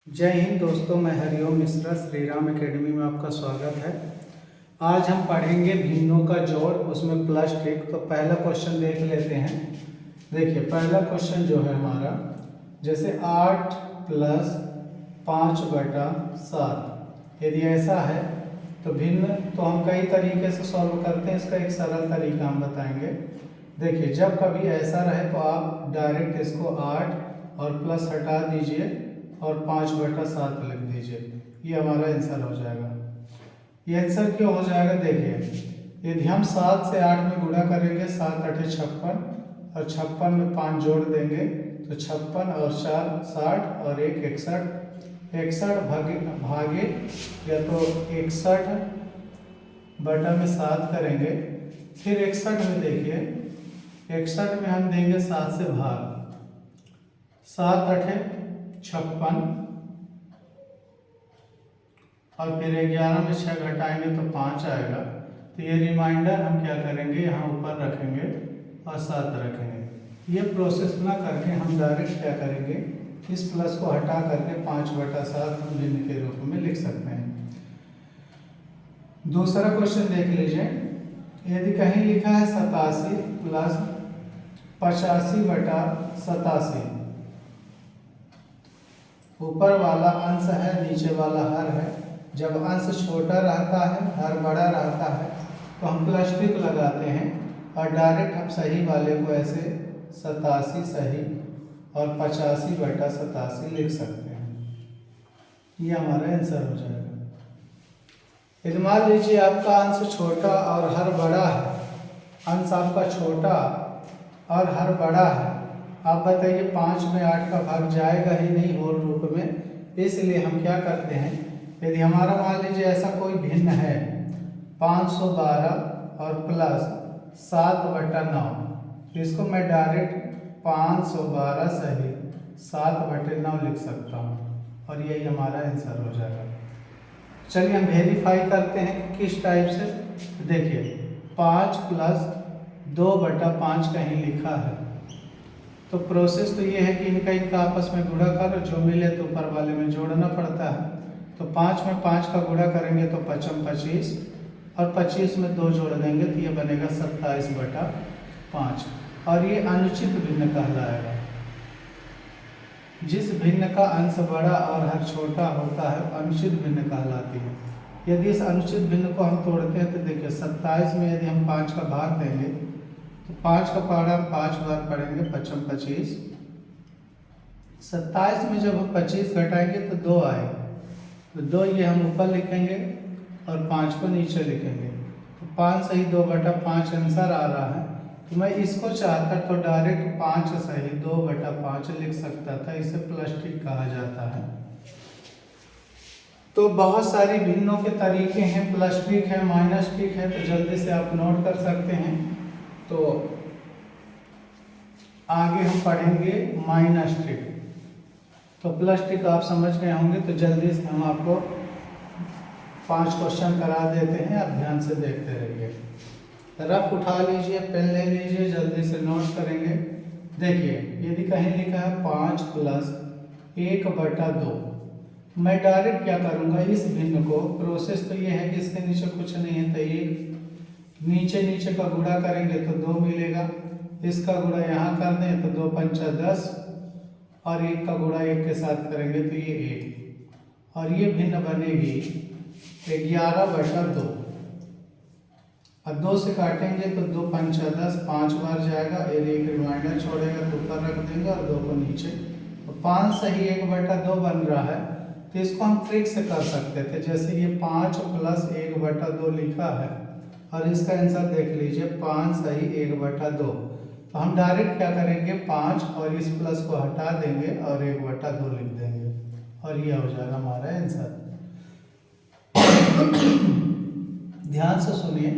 जय हिंद दोस्तों, मैं हरिओम मिश्रा श्री राम एकेडमी में आपका स्वागत है। आज हम पढ़ेंगे भिन्नों का जोड़, उसमें प्लस ट्रिक। तो पहला क्वेश्चन देख लेते हैं। देखिए पहला क्वेश्चन जो है हमारा, जैसे 8 + 5/7 यदि ऐसा है तो भिन्न, तो हम कई तरीके से सॉल्व करते हैं। इसका एक सरल तरीका हम बताएंगे। देखिए जब कभी ऐसा रहे तो आप डायरेक्ट इसको 8 और प्लस हटा दीजिए और 5/7 लिख दीजिए। ये हमारा आंसर हो जाएगा। ये आंसर क्यों हो जाएगा? देखिए यदि हम 7 से 8 में गुणा करेंगे, 7 × 8 = 56 और 56 में 5 जोड़ देंगे तो 56 और 4 60 और 1 61। 61 भागे या तो 61/7 करेंगे। फिर 61 में देखिए, 61 में हम देंगे 7 से भाग, 7 × 8 = 56 और फिर 11 में 6 घटाएंगे तो 5 आएगा। तो ये रिमाइंडर हम क्या करेंगे, यहाँ ऊपर रखेंगे और 7 रखेंगे। ये प्रोसेस ना करके हम डायरेक्ट क्या करेंगे, इस प्लस को हटा करके 5/7 हम भिन्न के रूप में लिख सकते हैं। दूसरा क्वेश्चन देख लीजिए। यदि कहीं लिखा है 87 + 85/87, ऊपर वाला अंश है, नीचे वाला हर है। जब अंश छोटा रहता है, हर बड़ा रहता है, तो हम प्लस ट्रिक लगाते हैं और डायरेक्ट हम सही वाले को ऐसे 87 सही और 85/87 लिख सकते हैं। ये हमारा आंसर हो जाएगा। यदि मान लीजिए आपका अंश छोटा और हर बड़ा है, अंश आपका छोटा और हर बड़ा है, आप बताइए 5 में 8 का भाग जाएगा ही नहीं होल रूप में। इसलिए हम क्या करते हैं, यदि हमारा मान लीजिए ऐसा कोई भिन्न है 512 और प्लस 7/9, तो इसको मैं डायरेक्ट 512 सही 7/9 लिख सकता हूँ और यही हमारा आंसर हो जाएगा। चलिए हम वेरीफाई करते हैं कि किस टाइप से। देखिए 5 + 2/5 कहीं लिखा है, तो प्रोसेस तो ये है कि इनका आपस में गुणा करो, जो मिले तो ऊपर वाले में जोड़ना पड़ता है। तो 5 में 5 का गुणा करेंगे तो 55 25 और 25 में 2 जोड़ देंगे तो ये बनेगा 27/5 और ये अनुचित भिन्न कहलाएगा। जिस भिन्न का अंश बड़ा और हर छोटा होता है अनुचित भिन्न कहलाती है। यदि इस अनुचित भिन्न को हम तोड़ते हैं तो देखिए 27 में यदि हम 5 का भाग देंगे तो 5 का पहाड़ा हम 5 बार पढ़ेंगे, 55 25। 27 में जब हम 25 घटाएंगे तो 2 आए, तो 2 ये हम ऊपर लिखेंगे और 5 को नीचे लिखेंगे। तो 5 सही 2/5 आंसर आ रहा है। तो मैं इसको चाहता तो डायरेक्ट 5 सही 2/5 लिख सकता था। इसे प्लस ट्रिक कहा जाता है। तो बहुत सारी भिन्नों के तरीके हैं, प्लस ट्रिक है, माइनस ट्रिक है, तो जल्दी से आप नोट कर सकते हैं। तो आगे हम पढ़ेंगे माइनस ट्रिक। तो प्लस ट्रिक आप समझ गए होंगे, तो जल्दी से हम आपको 5 क्वेश्चन करा देते हैं। आप ध्यान से देखते रहिए। रफ उठा लीजिए, पेन ले लीजिए, जल्दी से नोट करेंगे। देखिए यदि कहीं लिखा है 5 + 1/2, मैं डायरेक्ट क्या करूँगा, इस भिन्न को, प्रोसेस तो ये है कि इसके नीचे कुछ नहीं है तो 1, नीचे का गुणा करेंगे तो 2 मिलेगा, इसका गुणा यहाँ कर दें तो 2 × 5 = 10 और 1 का गुणा 1 के साथ करेंगे तो ये 1 और ये भिन्न बनेगी 11/2। अब 2 से काटेंगे तो 2 × 5 = 10, 5 बार जाएगा, एक रिमाइंडर छोड़ेगा तो ऊपर रख देंगे और 2 को नीचे, तो 5 सही 1/2 बन रहा है। तो इसको हम ट्रिक से कर सकते थे। जैसे ये 5 + 1/2 लिखा है और इसका आंसर देख लीजिए 5 सही 1/2। तो हम डायरेक्ट क्या करेंगे, 5 और इस प्लस को हटा देंगे और 1/2 लिख देंगे और ये हो जाएगा हमारा आंसर। ध्यान से सुनिए,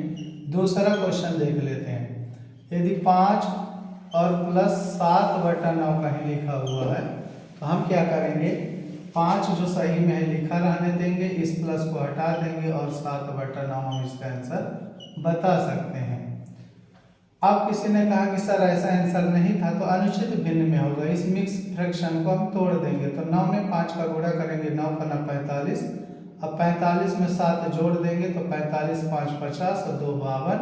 दूसरा क्वेश्चन देख लेते हैं। यदि 5 और प्लस 7/9 कहीं लिखा हुआ है तो हम क्या करेंगे, 5 जो सही में है लिखा रहने देंगे, इस प्लस को हटा देंगे और 7/9 हम इसका आंसर बता सकते हैं। अब किसी ने कहा कि सर ऐसा आंसर नहीं था, तो अनुचित भिन्न में होगा। इस मिक्स फ्रैक्शन को हम तोड़ देंगे, तो 9 में 5 का गुणा करेंगे, 9 पन्ना 45। अब 45 में 7 जोड़ देंगे तो 45 5 50 और 2 52,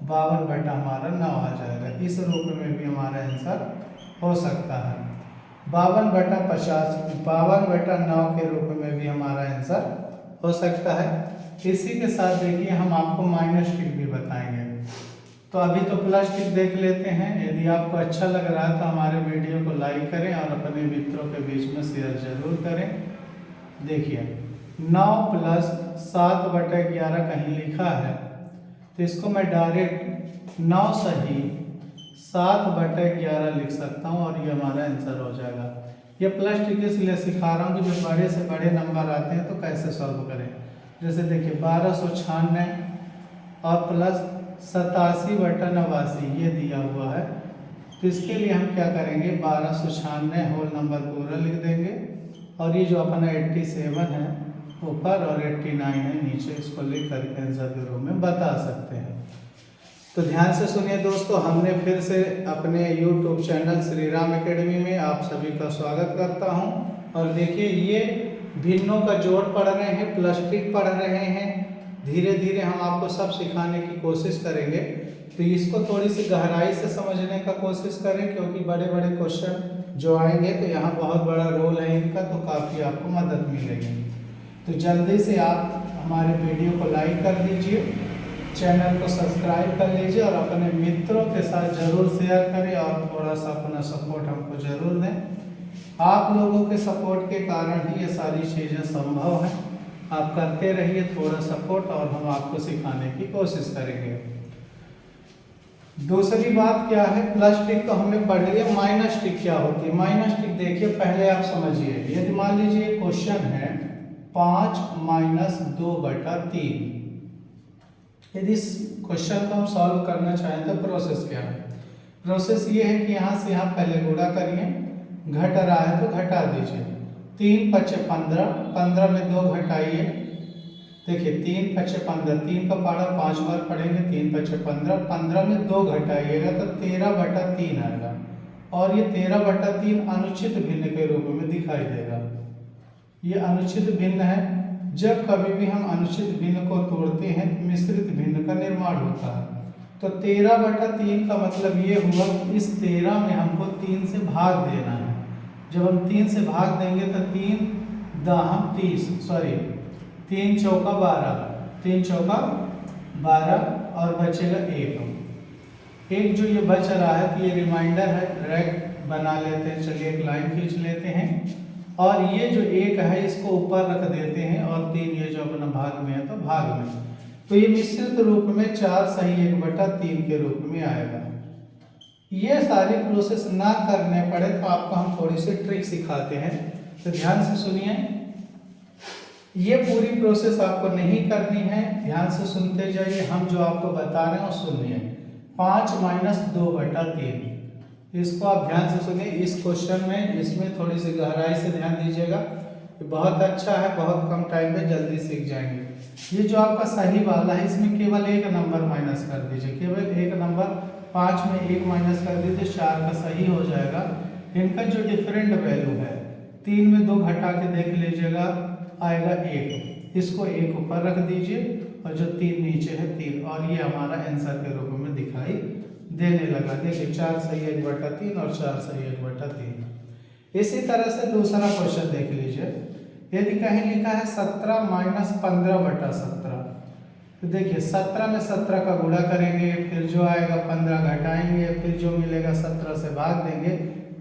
52 बटा हमारा 9 आ जाएगा। इस रूप में भी हमारा आंसर हो सकता है। 52 बटा 50, 52 बटा 9 के रूप में भी हमारा आंसर हो सकता है। इसी के साथ देखिए हम आपको माइनस ट्रिक भी बताएंगे। तो अभी तो प्लस ट्रिक देख लेते हैं। यदि आपको अच्छा लग रहा है तो हमारे वीडियो को लाइक करें और अपने मित्रों के बीच में शेयर जरूर करें। देखिए 9 प्लस 7 बटा 11 कहीं लिखा है, तो इसको मैं डायरेक्ट 9 सही 7 बटा 11 लिख सकता हूँ और ये हमारा आंसर हो जाएगा। ये प्लस ट्रिक इसलिए सिखा रहा हूँ कि जब बड़े से बड़े नंबर आते हैं तो कैसे सॉल्व करें। जैसे देखिए 1296 और प्लस 87 बटा 89 ये दिया हुआ है, तो इसके लिए हम क्या करेंगे, 1296 होल नंबर पूरा लिख देंगे और ये जो अपना 87 है ऊपर और 89 है नीचे, इसको लिख करके आंसर के रूप में बता सकते हैं। तो ध्यान से सुनिए दोस्तों, हमने फिर से अपने YouTube channel Shri Ram academy में आप सभी का स्वागत करता हूं। और देखिए ये भिन्नों का जोड़ पढ़ रहे हैं, प्लस ट्रिक पढ़ रहे हैं। धीरे धीरे हम आपको सब सिखाने की कोशिश करेंगे, तो इसको थोड़ी सी गहराई से समझने का कोशिश करें, क्योंकि बड़े बड़े क्वेश्चन जो आएंगे तो यहाँ बहुत बड़ा रोल है इनका, तो काफ़ी आपको मदद मिलेगी। तो जल्दी से आप हमारे वीडियो को लाइक कर दीजिए, चैनल को सब्सक्राइब कर लीजिए और अपने मित्रों के साथ जरूर शेयर करें और थोड़ा सा अपना सपोर्ट हमको जरूर दें। आप लोगों के सपोर्ट के कारण ही ये सारी चीज़ें संभव हैं। आप करते रहिए थोड़ा सपोर्ट और हम आपको सिखाने की कोशिश करेंगे। दूसरी बात क्या है, प्लस ट्रिक तो हमने पढ़ लिया, माइनस ट्रिक क्या होती है। माइनस ट्रिक देखिए पहले आप समझिए। यदि मान लीजिए क्वेश्चन है 5 माइनस 2 बटा 3, यदि इस क्वेश्चन को हम सॉल्व करना चाहें तो प्रोसेस क्या है। प्रोसेस ये है कि यहाँ से यहाँ पहले गुणा करिए, घट रहा है तो घटा दीजिए। 3 पचे 15, 15 में 2 घटाइए। देखिए 3 पचे 15, 3 का पहाड़ा 5 बार पढ़ेंगे, 3 पचे 15, 15 में 2 घटाइएगा तो 13 बटा 3 आएगा। और ये 13 बटा 3 अनुचित भिन्न के रूप में दिखाई देगा। ये अनुचित भिन्न है। जब कभी भी हम अनुचित भिन्न को तोड़ते हैं मिश्रित भिन्न का निर्माण होता है। तो 13 बटा 3 का मतलब ये हुआ कि इस 13 में हमको 3 से भाग देना है। जब हम 3 से भाग देंगे तो 3 दाहम 30, सॉरी 3 चौका 12, 3 चौका 12 और बचेगा 1 जो ये बच रहा है तो ये रिमाइंडर है, रैक बना लेते हैं। चलिए एक लाइन खींच लेते हैं और ये जो 1 है इसको ऊपर रख देते हैं और 3 ये जो अपना भाग में है तो भाग में, तो ये मिश्रित रूप में 4 सही 1 बटा 3 के रूप में आएगा। ये सारी प्रोसेस ना करने पड़े तो आपको हम थोड़ी सी ट्रिक सिखाते हैं, तो ध्यान से सुनिए। ये पूरी प्रोसेस आपको नहीं करनी है, ध्यान से सुनते जाइए। हम जो आपको बता रहे हैं वो सुनिए। 5 माइनस 2 बटा 3, इसको आप ध्यान से सुनिए। इस क्वेश्चन में इसमें थोड़ी सी गहराई से ध्यान दीजिएगा, बहुत अच्छा है, बहुत कम टाइम में जल्दी सीख जाएंगे। ये जो आपका सही वाला है इसमें केवल 1 नंबर माइनस कर दीजिए, केवल 1 नंबर। 5 में 1 माइनस कर दीजिए, 4 का सही हो जाएगा। इनका जो डिफरेंट वैल्यू है 3 में 2 घटा के देख लीजिएगा, आएगा 1। इसको 1 ऊपर रख दीजिए और जो 3 नीचे है 3, और ये हमारा आंसर के रूप में दिखाई देने लगा। देखिए 4 सही 1 बटा 3 और 4 सही 1 बटा 3। इसी तरह से दूसरा क्वेश्चन देख लीजिए। यदि कहीं लिखा है 17 माइनस 15 बटा 17, तो देखिए 17 में 17 का गुणा करेंगे, फिर जो आएगा 15 घटाएंगे, फिर जो मिलेगा 17 से भाग देंगे।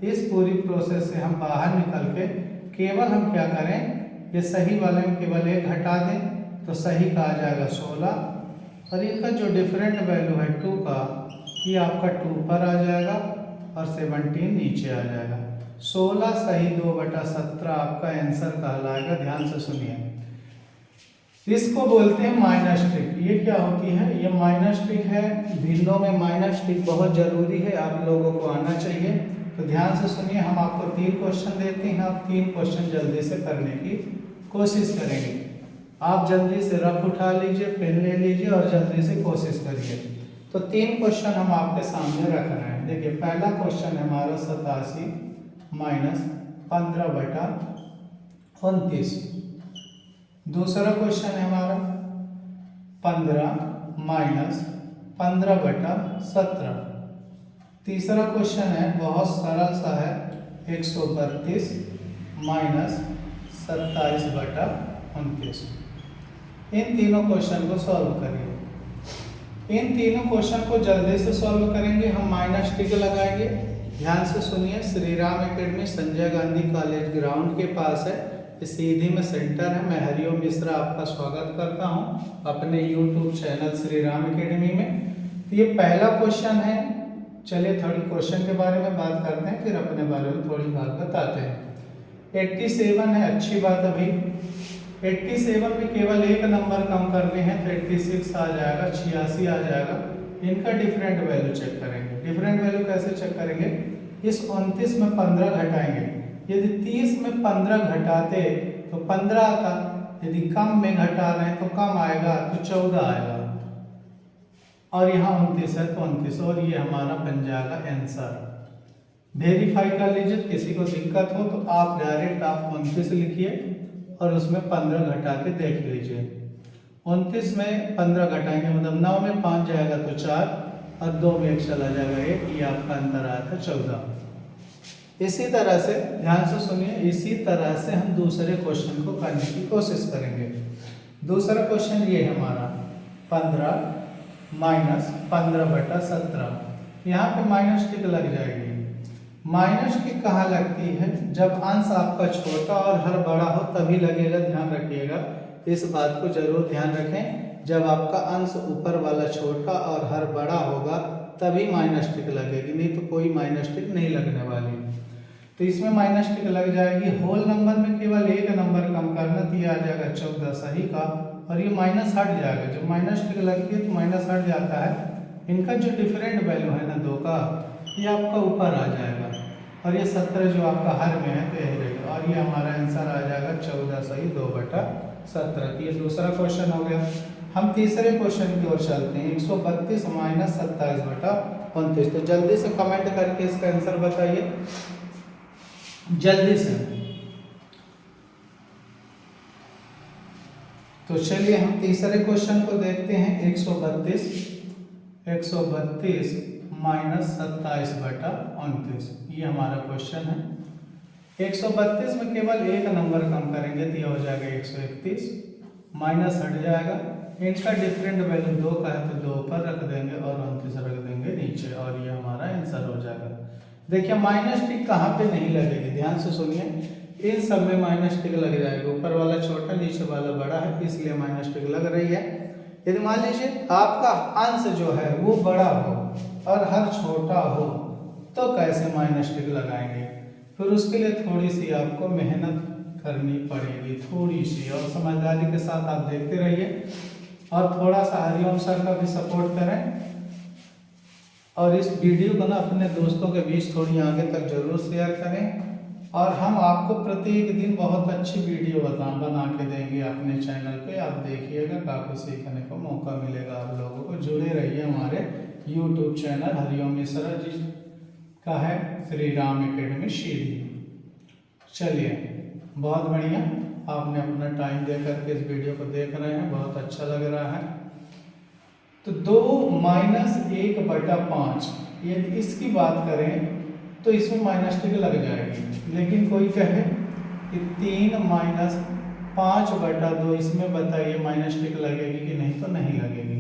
इस पूरी प्रोसेस से हम बाहर निकल के केवल हम क्या करें, ये सही वाले में केवल 1 घटा दें तो सही का आ जाएगा 16, और इनका जो डिफरेंट वैल्यू है 2 का, ये आपका 2 पर आ जाएगा और 17 नीचे आ जाएगा। 16 सही 2 बटा 17 आपका आंसर कहलाएगा। ध्यान से सुनिए, इसको बोलते हैं माइनस ट्रिक। ये क्या होती है, ये माइनस ट्रिक है। भिन्नों में माइनस ट्रिक बहुत जरूरी है, आप लोगों को आना चाहिए। तो ध्यान से सुनिए, हम आपको 3 क्वेश्चन देते हैं, आप 3 क्वेश्चन जल्दी से करने की कोशिश करेंगे। आप जल्दी से रफ उठा लीजिए, पेन ले लीजिए और जल्दी से कोशिश करिए। तो 3 क्वेश्चन हम आपके सामने रख रहे हैं। देखिए पहला क्वेश्चन है हमारा 87 माइनस 15/29। दूसरा क्वेश्चन है हमारा 15 माइनस 15/17। तीसरा क्वेश्चन है बहुत सरल सा है 132 माइनस 27/29। इन तीनों क्वेश्चन को सॉल्व करिए। इन तीनों क्वेश्चन को जल्दी से सॉल्व करेंगे। हम माइनस टिक लगाएंगे। ध्यान से सुनिए। Shri Ram academy Sanjay Gandhi college ground के पास है। सीधी में सेंटर है। मैं हरिओम मिश्रा आपका स्वागत करता हूं अपने YouTube channel Shri Ram academy में। तो ये पहला क्वेश्चन है। चलिए थोड़ी क्वेश्चन के बारे में बात करते हैं, फिर अपने बारे में थोड़ी बात बताते हैं। 87 है, अच्छी बात है भाई। 87 में केवल एक नंबर कम करने हैं तो 86 आ जाएगा, 86 आ जाएगा। इनका डिफरेंट वैल्यू चेक करेंगे। डिफरेंट वैल्यू कैसे चेक करेंगे? इस 29 में 15 घटाएंगे। यदि 30 में 15 घटाते तो 15 आता। यदि कम में घटा रहे हैं तो कम आएगा तो 14 आएगा। और यहाँ 29 है तो 29, और ये हमारा बन जाएगा आंसर। वेरीफाई कर लीजिए। किसी को दिक्कत हो तो आप डायरेक्ट 29 लिखिए और उसमें 15 घटा के देख लीजिए। 29 में 15 घटाएंगे मतलब 9 में 5 जाएगा तो 4 और 2 में 1 चला जाएगा 1। ये आपका अंतर आया था 14। इसी तरह से ध्यान से सुनिए। इसी तरह से हम दूसरे क्वेश्चन को करने की कोशिश करेंगे। दूसरा क्वेश्चन ये है हमारा 15 माइनस 15/17। यहाँ पे माइनस टिक लग जाएगी। माइनस टिक कहाँ लगती है? जब अंश आपका छोटा और हर बड़ा हो तभी लगेगा। ध्यान रखिएगा, इस बात को जरूर ध्यान रखें। जब आपका अंश ऊपर वाला छोटा और हर बड़ा होगा तभी माइनस टिक लगेगी, नहीं तो कोई माइनस टिक नहीं लगने वाली। तो इसमें माइनस टिक लग जाएगी। होल नंबर में केवल एक नंबर कम करना तो ये आ जाएगा 14 सही का, और ये माइनस हट जाएगा। जब माइनस टिक लगती है तो माइनस हट जाता है। इनका जो डिफरेंट वैल्यू है ना 2 का, ये आपका ऊपर आ जाएगा, और ये 17 जो आपका हर में है तो यही रहेगा, और ये हमारा आंसर आ जाएगा 14 सही 2/17। तो ये दूसरा क्वेश्चन हो गया। हम तीसरे क्वेश्चन की ओर चलते हैं। 132 माइनस 27/29। तो जल्दी से कमेंट करके इसका आंसर बताइए, जल्दी से। तो चलिए हम तीसरे क्वेश्चन को देखते हैं। 132 माइनस 27/29 ये हमारा क्वेश्चन है। 132 में केवल एक नंबर कम करेंगे तो ये हो जाएगा 131। माइनस हट जाएगा। इनका डिफरेंट वैल्यू 2 का है तो 2 ऊपर रख देंगे और 29 रख देंगे नीचे, और ये हमारा आंसर हो जाएगा। देखिए माइनस टिक कहाँ पे नहीं लगेगी, ध्यान से सुनिए। इन सब में माइनस टिक लग जाएगा। ऊपर वाला छोटा नीचे वाला बड़ा है इसलिए माइनस टिक लग रही है। यदि मान लीजिए आपका अंश जो है वो बड़ा हो और हर छोटा हो तो कैसे माइनस टिक लगाएंगे? फिर उसके लिए थोड़ी सी आपको मेहनत करनी पड़ेगी, थोड़ी सी, और समझदारी के साथ आप देखते रहिए। और थोड़ा सा हरिओम सर का भी सपोर्ट करें, और इस वीडियो को ना अपने दोस्तों के बीच थोड़ी आगे तक जरूर शेयर करें। और हम आपको प्रत्येक दिन बहुत अच्छी वीडियो बना के देंगे अपने चैनल पे। आप देखिएगा, काफ़ी सीखने को मौका मिलेगा आप लोगों को। जुड़े रहिए हमारे यूट्यूब चैनल हरिओम मिश्रा जी का है, श्री राम एकेडमी सीधी। चलिए बहुत बढ़िया, आपने अपना टाइम देकर के इस वीडियो को देख रहे हैं, बहुत अच्छा लग रहा है। तो 2 माइनस 1/5 यदि इसकी बात करें तो इसमें माइनस टिक लग जाएगी। लेकिन कोई कहे कि 3 माइनस 5/2 इसमें बताइए माइनस टिक लगेगी कि नहीं? तो नहीं लगेगी।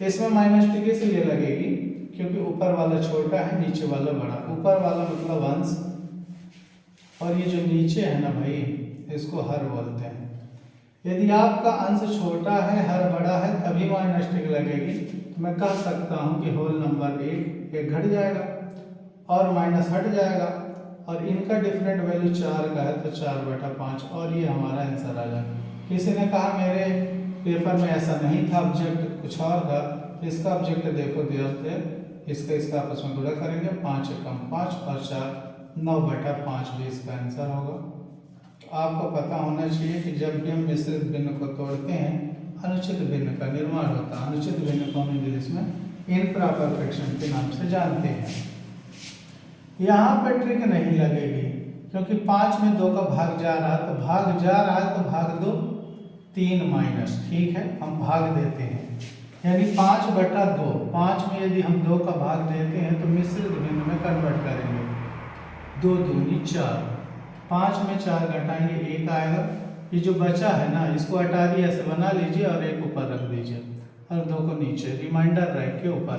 इसमें माइनस टिक इसलिए लगेगी क्योंकि ऊपर वाला छोटा है नीचे वाला बड़ा। ऊपर वाला मतलब अंश, और ये जो नीचे है ना भाई इसको हर बोलते हैं। यदि आपका अंश छोटा है हर बड़ा है तभी माइनस टिक लगेगी। तो मैं कह सकता हूँ कि होल नंबर 1 घट जाएगा और माइनस हट जाएगा, और इनका डिफरेंट वैल्यू 4 का है तो 4/5, और ये हमारा आंसर आ जाएगा। किसी ने कहा मेरे पेपर में ऐसा नहीं था, ऑब्जेक्ट कुछ और था। इसका ऑब्जेक्ट देखो ध्यान से, इसका आपस में गुणा करेंगे, 5 कम 5 और 4 9/5 भी इसका आंसर होगा। आपको पता होना चाहिए कि जब भी हम मिश्रित भिन्न को तोड़ते हैं अनुचित भिन्न का निर्माण होता है। अनुचित भिन्न को हम इंग्लिश में इम्प्रॉपर फ्रैक्शन के नाम से जानते हैं। यहाँ पे ट्रिक नहीं लगेगी क्योंकि 5 में 2 का भाग जा रहा है, तो भाग जा रहा है तो भाग दो 3 माइनस, ठीक है, हम भाग देते हैं यानी 5/2। 5 में यदि हम 2 का भाग देते हैं तो मिश्रित भिन्न में कन्वर्ट करेंगे, 2 दूनी 4, 5 में 4 घटाएंगे 1 आएगा। ये जो बचा है ना इसको अटारी ऐसे बना लीजिए और 1 ऊपर रख दीजिए और 2 को नीचे, रिमाइंडर रख के ऊपर।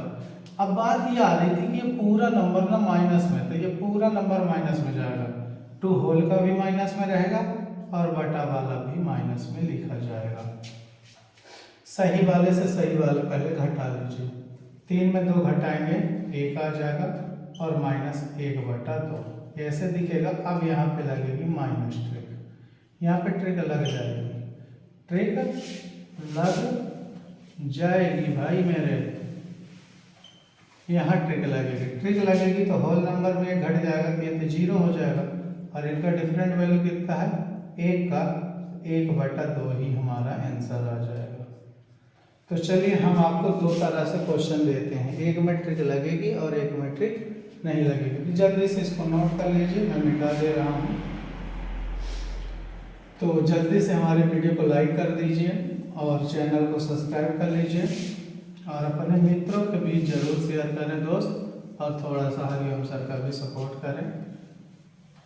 अब बात ये आ रही थी कि ये पूरा नंबर ना माइनस में, तो ये पूरा नंबर माइनस में जाएगा, 2 होल का भी माइनस में रहेगा और बटा वाला भी माइनस में लिखा जाएगा। सही वाले से सही वाला पहले घटा लीजिए, 3 में 2 घटाएंगे 1 आ जाएगा और -1/2 ऐसे दिखेगा। अब यहाँ पे लगेगी माइनस ट्रिक, यहाँ पे ट्रिक लग जाएगी, ट्रिक लग जाएगी भाई मेरे, यहाँ ट्रिक लगेगी। ट्रिक लगेगी तो होल नंबर में घट जाएगा तो ये तो 0 हो जाएगा और इनका डिफरेंट वैल्यू कितना है 1 का, 1/2 ही हमारा आंसर आ जाएगा। तो चलिए हम आपको 2 तरह से क्वेश्चन देते हैं, एक में ट्रिक लगेगी और एक में ट्रिक नहीं लगेगी। जल्दी से इसको नोट कर लीजिए, मैं मिटा दे रहा हूँ। तो जल्दी से हमारे वीडियो को लाइक कर दीजिए और चैनल को सब्सक्राइब कर लीजिए और अपने मित्रों के बीच जरूर शेयर करें दोस्त, और थोड़ा सा हरिओम सर का भी सपोर्ट करें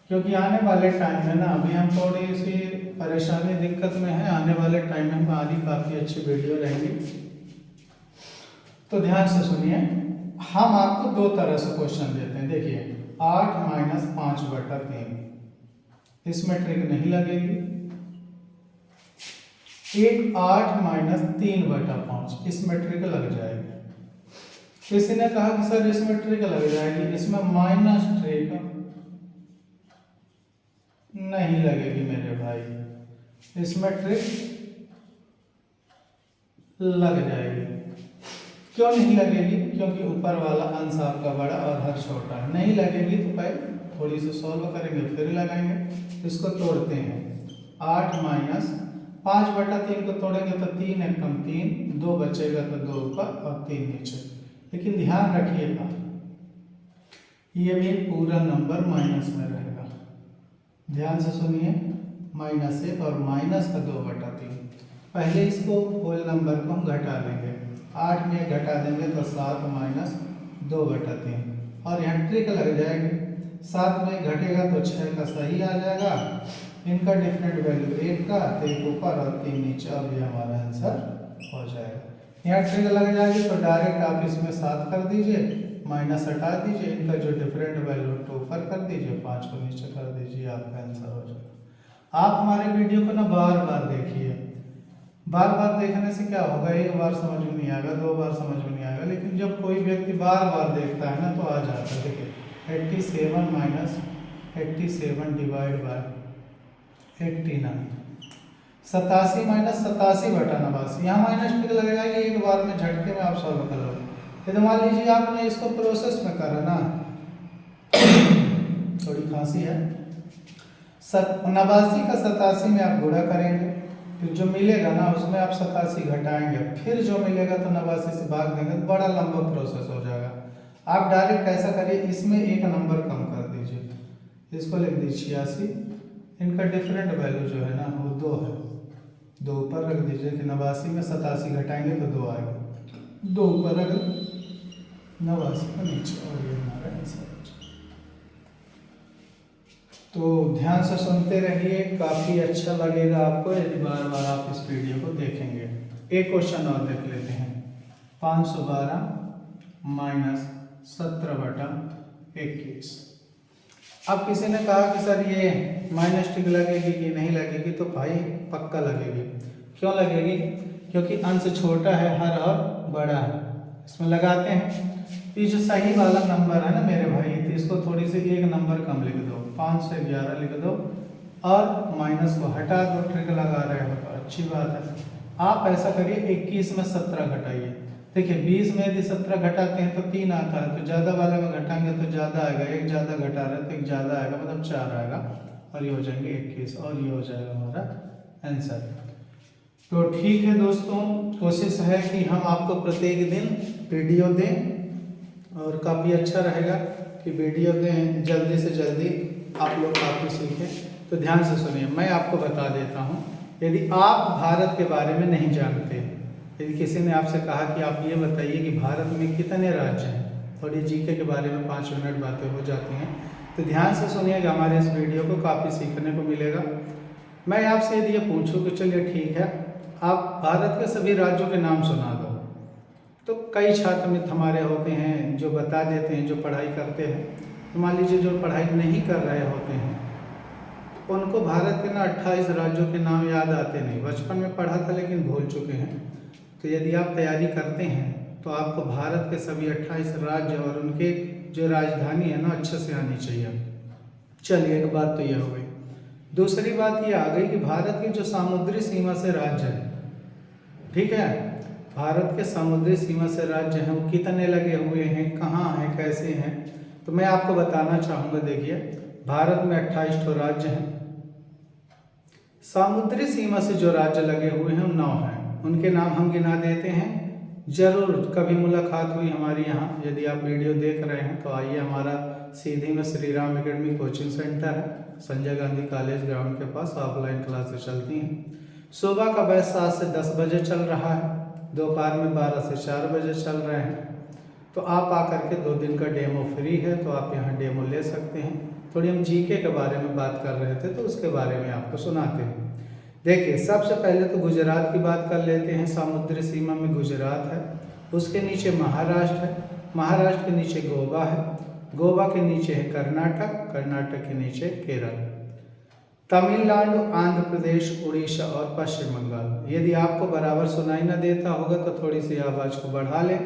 क्योंकि आने वाले टाइम में ना अभी हम थोड़ी सी परेशानी दिक्कत में है, आने वाले टाइम में हमारी काफ़ी अच्छी वीडियो रहेंगी। तो ध्यान से सुनिए, हम आपको 2 तरह से क्वेश्चन देते हैं। देखिए 8 - 5/3, इसमें ट्रिक नहीं लगेगी। एक 8 - 3/5, इसमें ट्रिक लग जाएगी। किसी ने कहा कि सर इसमें ट्रिक लग जाएगी, इसमें माइनस ट्रिक नहीं लगेगी मेरे भाई, इसमें ट्रिक लग जाएगी। क्यों नहीं लगेगी? क्योंकि ऊपर वाला अंश आपका बड़ा और हर छोटा है। नहीं लगेगी तो पहले थोड़ी सी सॉल्व करेंगे फिर लगाएंगे। इसको तोड़ते हैं, 8 - 5/3 को तोड़ेंगे तो 3 × 1 = 3, 2 बचेगा तो 2 ऊपर और 3 नीचे। लेकिन ध्यान रखिएगा ये भी पूरा नंबर माइनस में रहेगा, ध्यान से सुनिए, -1 और -2/3। पहले इसको होल नंबर को हम घटा लेंगे, 8 में घटा देंगे तो 7 - 2/3 और यहाँ ट्रिक लग जाएगी। 7 में घटेगा तो 6 का सही आ जाएगा, इनका डिफरेंट वैल्यू 1 का, तो 1 ऊपर और 3 नीचे, अब ये हमारा आंसर हो जाएगा। यहाँ ट्रिक लग जाएगी तो डायरेक्ट आप इसमें 7 कर दीजिए, माइनस हटा दीजिए, इनका जो डिफरेंट वैल्यू 2 ऊपर कर दीजिए, 5 को नीचे कर दीजिए, आपका आंसर हो जाएगा। आप हमारे वीडियो को ना बार बार देखिए, बार बार देखने से क्या होगा, एक बार समझ में नहीं आएगा, 2 बार समझ में नहीं आएगा, लेकिन जब कोई व्यक्ति बार बार देखता है ना तो आ जाता है। देखिए 87 - 87 डिवाइड बाय 89, 87 - 87/89, यहाँ माइनस ट्रिक लग जाएगी, एक बार में झटके में आप सॉल्व कर लोगे। यदि मान लीजिए आपने इसको प्रोसेस में करा ना, थोड़ी खांसी है, 89 का 87 में आप गुणा करेंगे, फिर जो मिलेगा ना उसमें आप 87 घटाएंगे, फिर जो मिलेगा तो 89 से भाग देंगे, तो बड़ा लंबा प्रोसेस हो जाएगा। आप डायरेक्ट ऐसा करिए, इसमें एक नंबर कम कर दीजिए, इसको लिख दीजिए 86, इनका डिफरेंट वैल्यू जो है ना वो 2 है, 2 ऊपर रख दीजिए कि 89 में 87 घटाएंगे तो 2 आएगा, 2 ऊपर रख 89 का नीचे, और ये हमारा आंसर। तो ध्यान से सुनते रहिए, काफ़ी अच्छा लगेगा आपको यदि बार बार आप इस वीडियो को देखेंगे। एक क्वेश्चन और देख लेते हैं, 512 - 17/21। अब किसी ने कहा कि सर ये माइनस ट्रिक लगेगी कि नहीं लगेगी, तो भाई पक्का लगेगी। क्यों लगेगी? क्योंकि अंश छोटा है, हर और बड़ा है। इसमें लगाते हैं, ये जो सही वाला नंबर है ना मेरे भाई, तो इसको थोड़ी सी एक नंबर कम लिख दो, 5 से 11 लिख दो और माइनस को हटा दो, ट्रिक लगा रहे हो तो अच्छी बात है। आप ऐसा करिए, 21 में 17 घटाइए। देखिए 20 में यदि 17 घटाते हैं तो 3 आता है, तो ज़्यादा वाले में घटाएंगे तो ज़्यादा आएगा, एक ज़्यादा घटा रहे तो एक ज़्यादा आएगा, मतलब 4 आएगा, और ये हो जाएंगे 21 और ये हो जाएगा हमारा आंसर। तो ठीक है दोस्तों, कोशिश है कि हम आपको प्रत्येक दिन वीडियो दें और काफ़ी अच्छा रहेगा कि वीडियो दें, जल्दी से जल्दी आप लोग काफ़ी सीखें। तो ध्यान से सुनिए, मैं आपको बता देता हूँ। यदि आप भारत के बारे में नहीं जानते, यदि किसी ने आपसे कहा कि आप ये बताइए कि भारत में कितने राज्य हैं, थोड़ी जीके के बारे में 5 मिनट बातें हो जाती हैं, तो ध्यान से सुनिएगा, हमारे इस वीडियो को काफ़ी सीखने को मिलेगा। मैं आपसे यदि ये पूछूँ कि चलिए ठीक है, आप भारत के सभी राज्यों के नाम सुना दो, तो कई छात्र मित्र हमारे होते हैं जो बता देते हैं, जो पढ़ाई करते हैं। तो मान लीजिए जो पढ़ाई नहीं कर रहे होते हैं, उनको भारत के ना 28 राज्यों के नाम याद आते नहीं, बचपन में पढ़ा था लेकिन भूल चुके हैं। तो यदि आप तैयारी करते हैं तो आपको भारत के सभी 28 राज्य और उनके जो राजधानी है ना अच्छे से आनी चाहिए। चलिए, एक बात तो यह हो गई। दूसरी बात यह आ गई कि भारत की जो समुद्री सीमा से राज्य है, ठीक है, भारत के समुद्री सीमा से राज्य हैं वो कितने लगे हुए हैं, कहाँ हैं, कैसे हैं, तो मैं आपको बताना चाहूँगा। देखिए, भारत में 28 ठो राज्य हैं। समुद्री सीमा से जो राज्य लगे हुए हैं 9 हैं, उनके नाम हम गिना देते हैं। जरूर कभी मुलाकात हुई हमारी यहाँ, यदि आप वीडियो देख रहे हैं तो आइए, हमारा सीधी में Shri Ram academy coaching centre है, संजय गांधी कॉलेज ग्राउंड के पास, ऑफलाइन क्लासेस चलती हैं। सुबह का बैच 7 से 10 बजे चल रहा है, दोपहर में 12 से 4 बजे चल रहे हैं। तो आप आकर के 2 दिन का डेमो फ्री है, तो आप यहाँ डेमो ले सकते हैं। थोड़ी हम जीके के बारे में बात कर रहे थे, तो उसके बारे में आपको सुनाते हैं। देखिए, सबसे पहले तो गुजरात की बात कर लेते हैं। समुद्री सीमा में गुजरात है, उसके नीचे महाराष्ट्र है, महाराष्ट्र के नीचे गोवा है, गोवा के नीचे है कर्नाटक, कर्नाटक के नीचे केरल, तमिलनाडु, आंध्र प्रदेश, उड़ीसा और पश्चिम बंगाल। यदि आपको बराबर सुनाई न देता होगा तो थोड़ी सी आवाज़ को बढ़ा लें।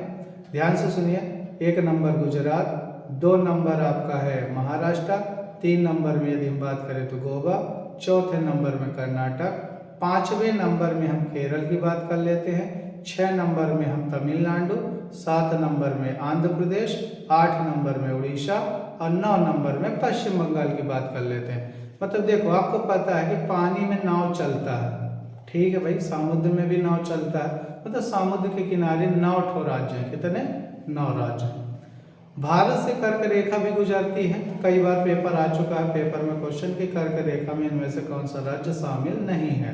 ध्यान से सुनिए, 1 नंबर गुजरात, 2 नंबर आपका है महाराष्ट्र, 3 नंबर में यदि हम बात करें तो गोवा, 4थे नंबर में कर्नाटक, 5वें नंबर में हम केरल की बात कर लेते हैं, 6 नंबर में हम तमिलनाडु, 7 नंबर में आंध्र प्रदेश, 8 नंबर में उड़ीसा और 9 नंबर में पश्चिम बंगाल की बात कर लेते हैं। मतलब देखो, आपको पता है कि पानी में नाव चलता है, ठीक है भाई, समुद्र में भी नाव चलता है, मतलब समुद्र के किनारे 9 ठो राज्य हैं। कितने? 9 राज्य हैं। भारत से कर्क रेखा भी गुजरती है, कई बार पेपर आ चुका है, पेपर में क्वेश्चन की कर्क रेखा में इनमें से कौन सा राज्य शामिल नहीं है।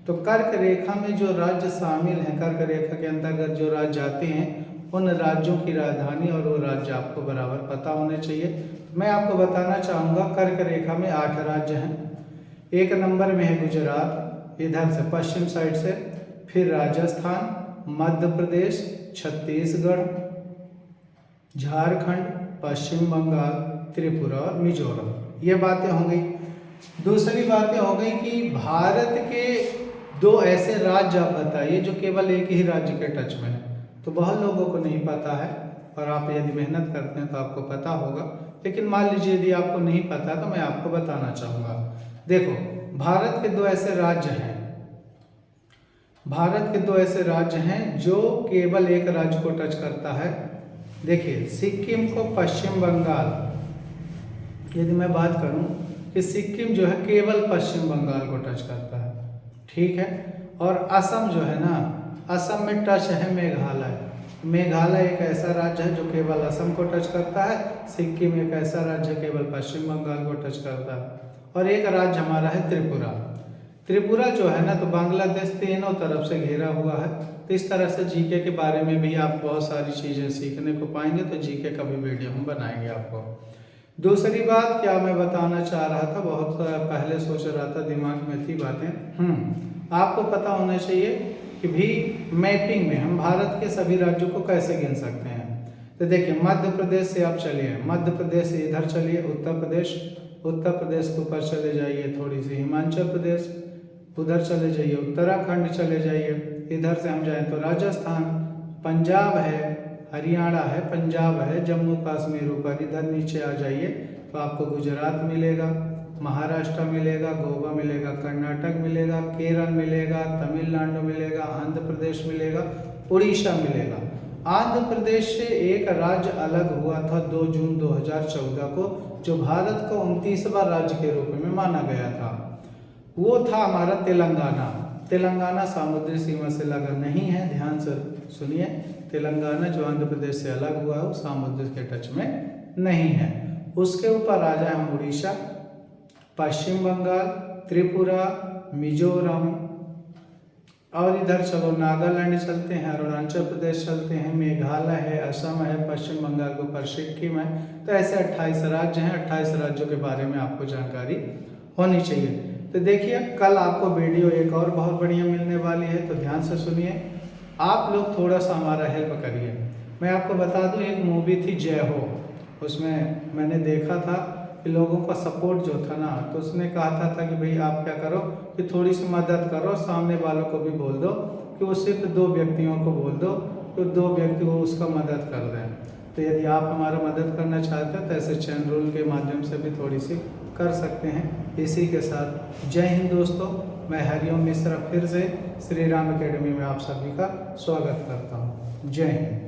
तो कर्क रेखा में जो राज्य शामिल हैं, कर्क रेखा के अंतर्गत जो राज्य आते हैं, उन राज्यों की राजधानी और वो राज्य आपको बराबर पता होने चाहिए। मैं आपको बताना चाहूँगा, कर्क रेखा में 8 राज्य हैं। 1 नंबर में है गुजरात, इधर से पश्चिम साइड से, फिर राजस्थान, मध्य प्रदेश, छत्तीसगढ़, झारखंड, पश्चिम बंगाल, त्रिपुरा और मिजोरम। ये बातें हो गई। दूसरी बातें हो गई कि भारत के 2 ऐसे राज्य आप बताइए जो केवल एक ही राज्य के टच में है। तो बहुत लोगों को नहीं पता है, और आप यदि मेहनत करते हैं तो आपको पता होगा, लेकिन मान लीजिए यदि आपको नहीं पता तो मैं आपको बताना चाहूँगा। देखो, भारत के 2 ऐसे राज्य हैं, भारत के 2 ऐसे राज्य हैं जो केवल एक राज्य को टच करता है। देखिए, सिक्किम को पश्चिम बंगाल, यदि मैं बात करूं कि सिक्किम जो है केवल पश्चिम बंगाल को टच करता है, ठीक है। और असम जो है ना, असम में टच है मेघालय। मेघालय एक ऐसा राज्य है जो केवल असम को टच करता है, सिक्किम एक ऐसा राज्य केवल पश्चिम बंगाल को टच करता है। और एक राज्य हमारा है त्रिपुरा। त्रिपुरा जो है ना, तो बांग्लादेश तीनों तरफ से घेरा हुआ है। तो इस तरह से जीके के बारे में भी आप बहुत सारी चीज़ें सीखने को पाएंगे, तो जीके का भी वीडियो हम बनाएंगे आपको। दूसरी बात क्या मैं बताना चाह रहा था, बहुत पहले सोच रहा था, दिमाग में थी बातें। आपको पता होना चाहिए कि भी मैपिंग में हम भारत के सभी राज्यों को कैसे गिन सकते हैं। तो देखिए, मध्य प्रदेश से आप चलिए, मध्य प्रदेश से इधर चलिए उत्तर प्रदेश, उत्तर प्रदेश के ऊपर चले जाइए थोड़ी सी हिमाचल प्रदेश, उधर चले जाइए उत्तराखंड चले जाइए, इधर से हम जाएं तो राजस्थान, पंजाब है, हरियाणा है, पंजाब है, जम्मू कश्मीर ऊपर, इधर नीचे आ जाइए तो आपको गुजरात मिलेगा, महाराष्ट्र मिलेगा, गोवा मिलेगा, कर्नाटक मिलेगा, केरल मिलेगा, तमिलनाडु मिलेगा, आंध्र प्रदेश मिलेगा, उड़ीसा मिलेगा। आंध्र प्रदेश से एक राज्य अलग हुआ था 2 जून 2014 को, जो भारत का 29वां राज्य के रूप में माना गया था। वो था हमारा तेलंगाना। तेलंगाना समुद्री सीमा से लगा नहीं है, ध्यान से सुनिए। तेलंगाना जो आंध्र प्रदेश से अलग हुआ है वो समुद्र के टच में नहीं है। उसके ऊपर आ जाए हम उड़ीसा, पश्चिम बंगाल, त्रिपुरा, मिजोरम, और इधर चलो नागालैंड चलते हैं, अरुणाचल प्रदेश चलते हैं, मेघालय है, असम है, पश्चिम बंगाल के ऊपर सिक्किम है। तो ऐसे 28 राज्य हैं। 28 राज्यों के बारे में आपको जानकारी होनी चाहिए। तो देखिए कल आपको वीडियो एक और बहुत बढ़िया मिलने वाली है, तो ध्यान से सुनिए। आप लोग थोड़ा सा हमारा हेल्प करिए। मैं आपको बता दूं, एक मूवी थी जय हो, उसमें मैंने देखा था कि लोगों का सपोर्ट जो था ना, तो उसने कहा था कि भाई आप क्या करो कि थोड़ी सी मदद करो, सामने वालों को भी बोल दो कि वो सिर्फ 2 व्यक्तियों को बोल दो तो 2 व्यक्ति वो उसका मदद कर दें। तो यदि आप हमारा मदद करना चाहते हैं तो ऐसे चैन रूल के माध्यम से भी थोड़ी सी कर सकते हैं। इसी के साथ जय हिंद दोस्तों। मैं हरिओम मिश्रा फिर से श्री राम अकेडमी में आप सभी का स्वागत करता हूँ। जय हिंद।